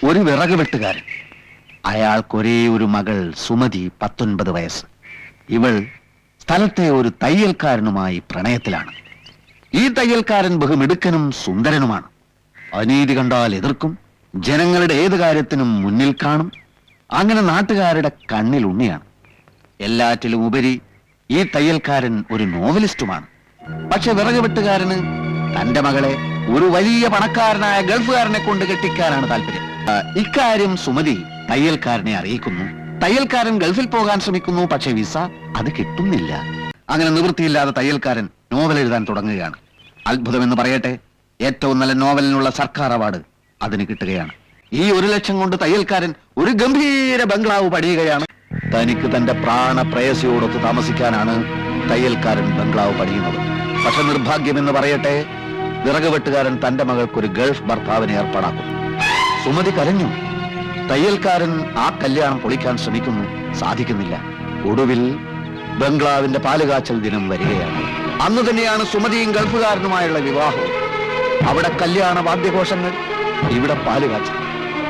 ഒരു വിറക് വെട്ടുകാരൻ. അയാൾക്കൊരേ ഒരു മകൾ സുമതി, 19 വയസ്സ്. ഇവൾ സ്ഥലത്തെ ഒരു തയ്യൽക്കാരനുമായി പ്രണയത്തിലാണ്. ഈ തയ്യൽക്കാരൻ ബഹുമിടുക്കനും സുന്ദരനുമാണ്. അനീതി കണ്ടാൽ എതിർക്കും, ജനങ്ങളുടെ ഏത് കാര്യത്തിനും മുന്നിൽ കാണും. അങ്ങനെ നാട്ടുകാരുടെ കണ്ണിൽ ഉണ്ണിയാണ്. എല്ലാറ്റിലും ഉപരി ഈ തയ്യൽക്കാരൻ ഒരു നോവലിസ്റ്റുമാണ്. പക്ഷെ വിറക് വെട്ടുകാരന് തന്റെ മകളെ ഒരു വലിയ പണക്കാരനായ ഗൾഫുകാരനെ കൊണ്ട് കെട്ടിക്കാനാണ് താല്പര്യം. ഇക്കാര്യം സുമതി തയ്യൽക്കാരനെ അറിയിക്കുന്നു. തയ്യൽക്കാരൻ ഗൾഫിൽ പോകാൻ ശ്രമിക്കുന്നു. പക്ഷെ വിസ അത് കിട്ടുന്നില്ല. അങ്ങനെ നിവൃത്തിയില്ലാതെ തയ്യൽക്കാരൻ നോവൽ എഴുതാൻ തുടങ്ങുകയാണ്. അത്ഭുതമെന്ന് പറയട്ടെ, ഏറ്റവും നല്ല നോവലിനുള്ള സർക്കാർ അവാർഡ് അതിന് കിട്ടുകയാണ്. ഈ 1 ലക്ഷം കൊണ്ട് തയ്യൽക്കാരൻ ഒരു ഗംഭീര ബംഗ്ലാവ് പണിയുകയാണ്. തനിക്ക് തന്റെ പ്രാണപ്രേയസിയോടൊത്ത് താമസിക്കാനാണ് തയ്യൽക്കാരൻ ബംഗ്ലാവ് പണിയുന്നത്. പക്ഷെ നിർഭാഗ്യമെന്ന് പറയട്ടെ, വിറക് വെട്ടുകാരൻ തന്റെ മകൾക്കൊരു ഗൾഫ് ഭർത്താവിനെ ഏർപ്പാടാക്കുന്നു. സുമതി കരഞ്ഞു. തയ്യൽക്കാരൻ ആ കല്യാണം പൊളിക്കാൻ ശ്രമിക്കുന്നു. സാധിക്കുന്നില്ല. ഒടുവിൽ ബംഗ്ലാവിന്റെ പാലുകാച്ചൽ ദിനം വരികയാണ്. അന്ന് തന്നെയാണ് സുമതിയും ഗൾഫുകാരനുമായുള്ള വിവാഹം. അവിടെ കല്യാണ വാദ്യഘോഷങ്ങൾ, ഇവിടെ പാലുകാച്ചൽ.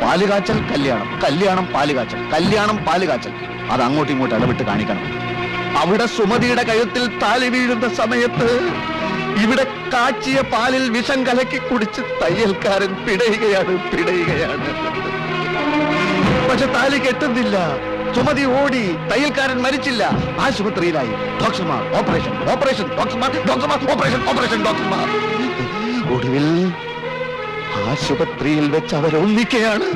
പാലുകാച്ചൽ കല്യാണം, കല്യാണം പാലുകാച്ചൽ, കല്യാണം പാലുകാച്ചൽ. അത് അങ്ങോട്ടും ഇങ്ങോട്ടും ഇടവിട്ട് കാണിക്കണം. അവിടെ സുമതിയുടെ കഴുത്തിൽ താലി വീഴുന്ന സമയത്ത് ഇവിടെ കാച്ചിയ പാലിൽ വിഷം കലക്കി കുടിച്ച് തയ്യൽക്കാരൻ പിടയുകയാണ്. പക്ഷെ താലി കെട്ടുന്നില്ല. സുമതി ഓടി. തയ്യൽക്കാരൻ മരിച്ചില്ല. ആശുപത്രിയിലായി. ഡോക്ടർമാർ ഓപ്പറേഷൻ, ഓപ്പറേഷൻ, ഡോക്ടർമാർ, ഡോക്ടർമാർ ഓപ്പറേഷൻ, ഓപ്പറേഷൻ, ഡോക്ടർമാർ. ഒടുവിൽ ആശുപത്രിയിൽ വെച്ച് അവരൊന്നിക്കുകയാണ്.